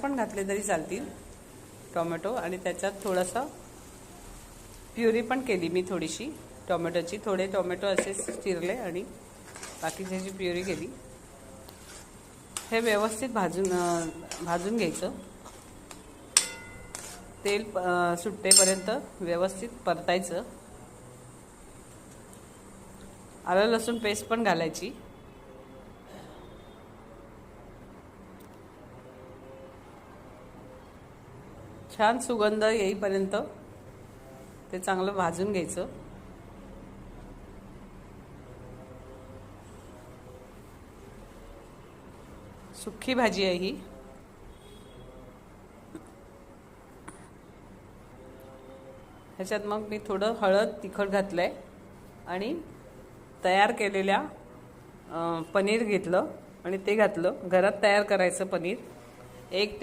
पण घातले तरी चालतील टोमॅटो, आणि त्याच्यात थोडासा प्युरी पण केली मी थोडीशी टोमॅटोची, थोडे टोमॅटो असे चिरले आणि बाकीची प्युरी केली। हे व्यवस्थित भाजून घ्यायचं, तेल सुट्टेपर्यंत व्यवस्थित परतायचं। आलं लसूण पेस्ट पण घालायची। छान सुगंध येईपर्यंत ते चांगलं भाजून घ्यायचं। सुक्की भाजी आहे ही। ह्याच्यात मग मी थोडं हळद तिखट घातलंय आणि तयार केलेल्या पनीर घेतलं आणि ते घातलं। घरात तयार करायचं पनीर, 1